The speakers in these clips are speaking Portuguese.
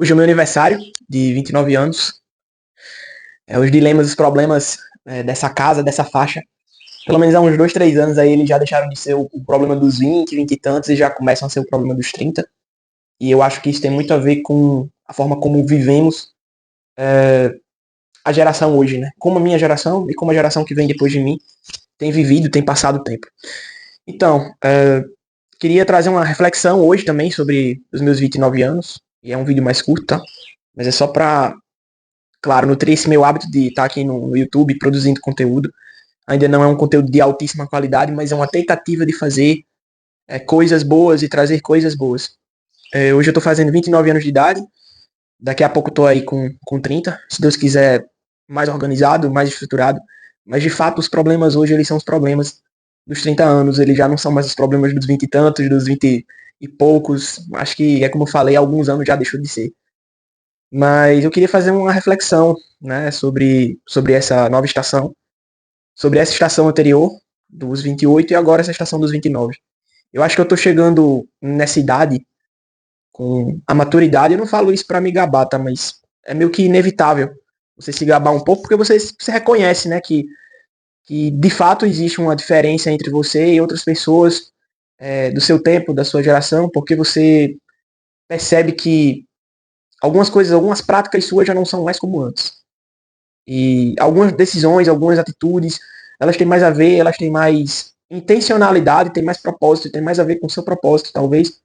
Hoje é o meu aniversário de 29 anos. Os dilemas, os problemas dessa casa, dessa faixa. Pelo menos há uns 2, 3 anos aí eles já deixaram de ser o problema dos 20, 20 e tantos e já começam a ser o problema dos 30. E eu acho que isso tem muito a ver com a forma como vivemos a geração hoje, né? Como a minha geração e como a geração que vem depois de mim tem vivido, tem passado o tempo. Então, queria trazer uma reflexão hoje também sobre os meus 29 anos. E é um vídeo mais curto, tá? Mas é só pra, claro, nutrir esse meu hábito de estar aqui no YouTube produzindo conteúdo. Ainda não é um conteúdo de altíssima qualidade, mas é uma tentativa de fazer coisas boas e trazer coisas boas. Hoje eu estou fazendo 29 anos de idade, daqui a pouco estou aí com 30, se Deus quiser, mais organizado, mais estruturado. Mas de fato os problemas hoje eles são os problemas dos 30 anos, eles já não são mais os problemas dos 20 e tantos, dos 20 e poucos. Acho que é como eu falei, há alguns anos já deixou de ser. Mas eu queria fazer uma reflexão, né, sobre essa nova estação, sobre essa estação anterior, dos 28, e agora essa estação dos 29. Eu acho que eu tô chegando nessa idade, com a maturidade, eu não falo isso pra me gabar, tá, mas é meio que inevitável você se gabar um pouco, porque você reconhece, né, que de fato existe uma diferença entre você e outras pessoas do seu tempo, da sua geração, porque você percebe que algumas coisas, algumas práticas suas já não são mais como antes. E algumas decisões, algumas atitudes, elas têm mais a ver, elas têm mais intencionalidade, têm mais propósito, têm mais a ver com o seu propósito, talvez,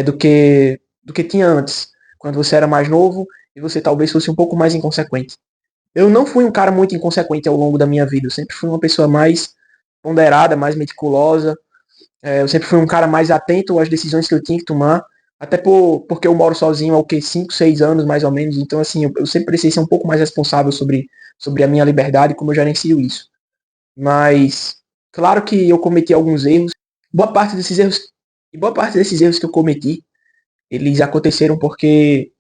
do que tinha antes, quando você era mais novo e você talvez fosse um pouco mais inconsequente. Eu não fui um cara muito inconsequente ao longo da minha vida, eu sempre fui uma pessoa mais ponderada, mais meticulosa, eu sempre fui um cara mais atento às decisões que eu tinha que tomar, até porque eu moro sozinho há o quê? 5, 6 anos mais ou menos, então assim, eu sempre precisei ser um pouco mais responsável sobre a minha liberdade, como eu gerencio isso. Mas, claro que eu cometi alguns erros, boa parte desses erros, e boa parte desses erros que eu cometi, eles aconteceram porque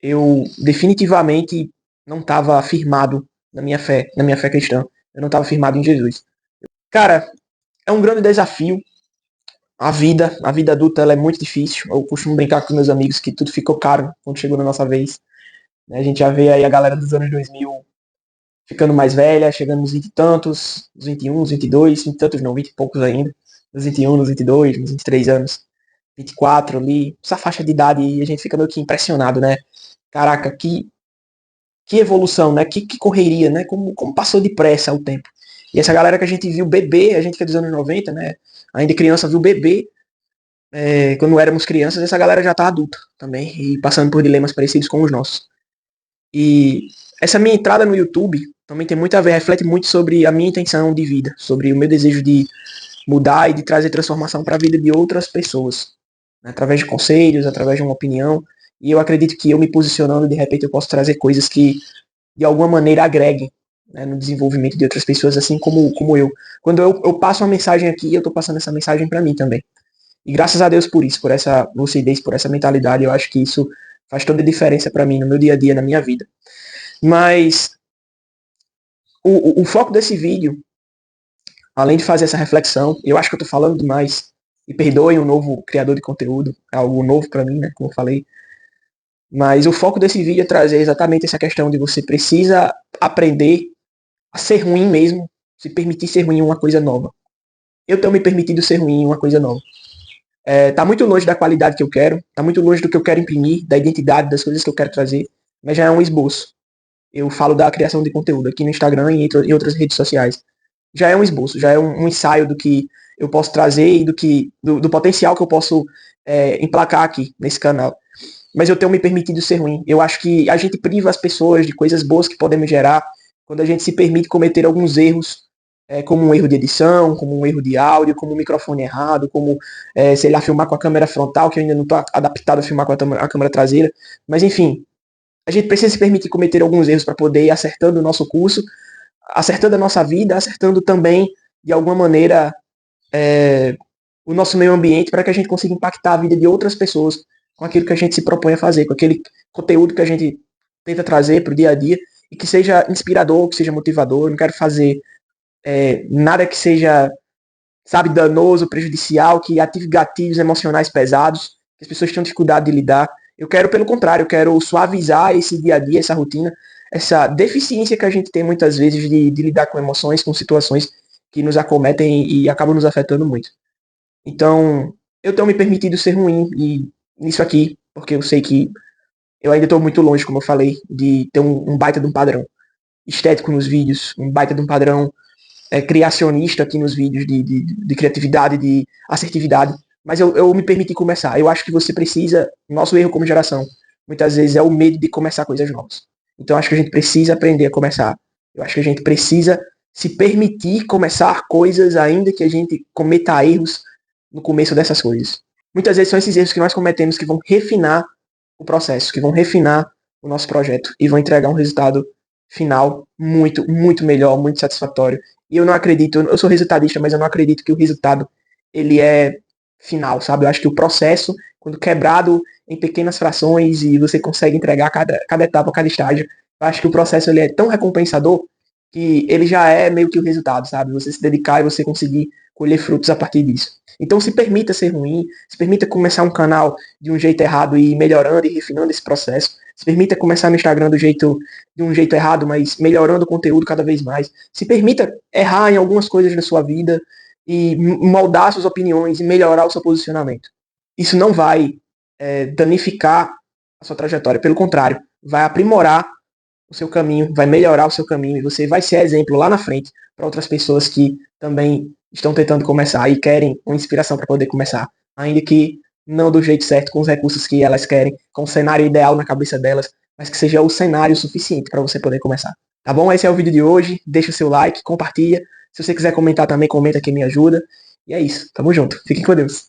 eu definitivamente não estava firmado na minha fé cristã. Eu não estava firmado em Jesus. Cara, é um grande desafio. A vida adulta ela é muito difícil. Eu costumo brincar com meus amigos que tudo ficou caro quando chegou na nossa vez. A gente já vê aí a galera dos anos 2000 ficando mais velha, chegando nos 20 e tantos, nos 21, nos 22, 20 e tantos não, 20 e poucos ainda. Nos 21, nos 22, nos 23 anos, 24 ali, essa faixa de idade e a gente fica meio que impressionado, né? Caraca, que evolução, né? Que correria, né? Como passou depressa o tempo. E essa galera que a gente viu bebê, a gente que é dos anos 90, né? Ainda criança viu bebê, quando éramos crianças, essa galera já tá adulta também, e passando por dilemas parecidos com os nossos. E essa minha entrada no YouTube também tem muito a ver, reflete muito sobre a minha intenção de vida, sobre o meu desejo de mudar e de trazer transformação para a vida de outras pessoas, né? Através de conselhos, através de uma opinião. E eu acredito que eu me posicionando, de repente eu posso trazer coisas que de alguma maneira agreguem, né, no desenvolvimento de outras pessoas, assim como eu. Quando eu passo uma mensagem aqui, eu estou passando essa mensagem para mim também. E graças a Deus por isso, por essa lucidez, por essa mentalidade, eu acho que isso faz toda a diferença para mim no meu dia a dia, na minha vida. Mas o foco desse vídeo, além de fazer essa reflexão, eu acho que eu estou falando demais, e perdoem o novo criador de conteúdo, é algo novo para mim, né, como eu falei, mas o foco desse vídeo é trazer exatamente essa questão de você precisa aprender a ser ruim mesmo, se permitir ser ruim em uma coisa nova. Eu tenho me permitido ser ruim em uma coisa nova. Tá muito longe da qualidade que eu quero, tá muito longe do que eu quero imprimir, da identidade, das coisas que eu quero trazer, mas já é um esboço. Eu falo da criação de conteúdo aqui no Instagram e em outras redes sociais. Já é um esboço, já é um ensaio do que eu posso trazer e do potencial que eu posso emplacar aqui nesse canal. Mas eu tenho me permitido ser ruim. Eu acho que a gente priva as pessoas de coisas boas que podemos gerar quando a gente se permite cometer alguns erros, como um erro de edição, como um erro de áudio, como um microfone errado, como, sei lá, filmar com a câmera frontal, que eu ainda não estou adaptado a filmar com a câmera traseira. Mas enfim, a gente precisa se permitir cometer alguns erros para poder ir acertando o nosso curso, acertando a nossa vida, acertando também, de alguma maneira, o nosso meio ambiente, para que a gente consiga impactar a vida de outras pessoas com aquilo que a gente se propõe a fazer, com aquele conteúdo que a gente tenta trazer para o dia a dia e que seja inspirador, que seja motivador. Eu não quero fazer nada que seja, sabe, danoso, prejudicial, que ative gatilhos emocionais pesados, que as pessoas tenham dificuldade de lidar. Eu quero, pelo contrário, eu quero suavizar esse dia a dia, essa rotina, essa deficiência que a gente tem muitas vezes de lidar com emoções, com situações que nos acometem e acabam nos afetando muito. Então, eu tenho me permitido ser ruim e nisso aqui, porque eu sei que eu ainda estou muito longe, como eu falei, de ter um baita de um padrão estético nos vídeos, um baita de um padrão criacionista aqui nos vídeos de criatividade, de assertividade, mas eu me permiti começar. Eu acho que você precisa, nosso erro como geração, muitas vezes é o medo de começar coisas novas. Então acho que a gente precisa aprender a começar. Eu acho que a gente precisa se permitir começar coisas ainda que a gente cometa erros no começo dessas coisas. Muitas vezes são esses erros que nós cometemos que vão refinar o processo, que vão refinar o nosso projeto e vão entregar um resultado final muito, muito melhor, muito satisfatório. E eu não acredito, eu sou resultadista, mas eu não acredito que o resultado ele é final, sabe? Eu acho que o processo, quando quebrado em pequenas frações e você consegue entregar cada etapa, cada estágio, eu acho que o processo ele é tão recompensador que ele já é meio que o resultado, sabe? Você se dedicar e você conseguir colher frutos a partir disso. Então se permita ser ruim, se permita começar um canal de um jeito errado e ir melhorando e refinando esse processo. Se permita começar no Instagram de um jeito errado, mas melhorando o conteúdo cada vez mais. Se permita errar em algumas coisas da sua vida e moldar suas opiniões e melhorar o seu posicionamento. Isso não vai danificar a sua trajetória, pelo contrário, vai aprimorar o seu caminho, vai melhorar o seu caminho e você vai ser exemplo lá na frente para outras pessoas que também estão tentando começar e querem uma inspiração para poder começar, ainda que não do jeito certo, com os recursos que elas querem, com o cenário ideal na cabeça delas, mas que seja o cenário suficiente para você poder começar. Tá bom? Esse é o vídeo de hoje. Deixa o seu like, compartilha. Se você quiser comentar também, comenta que me ajuda. E é isso. Tamo junto. Fiquem com Deus.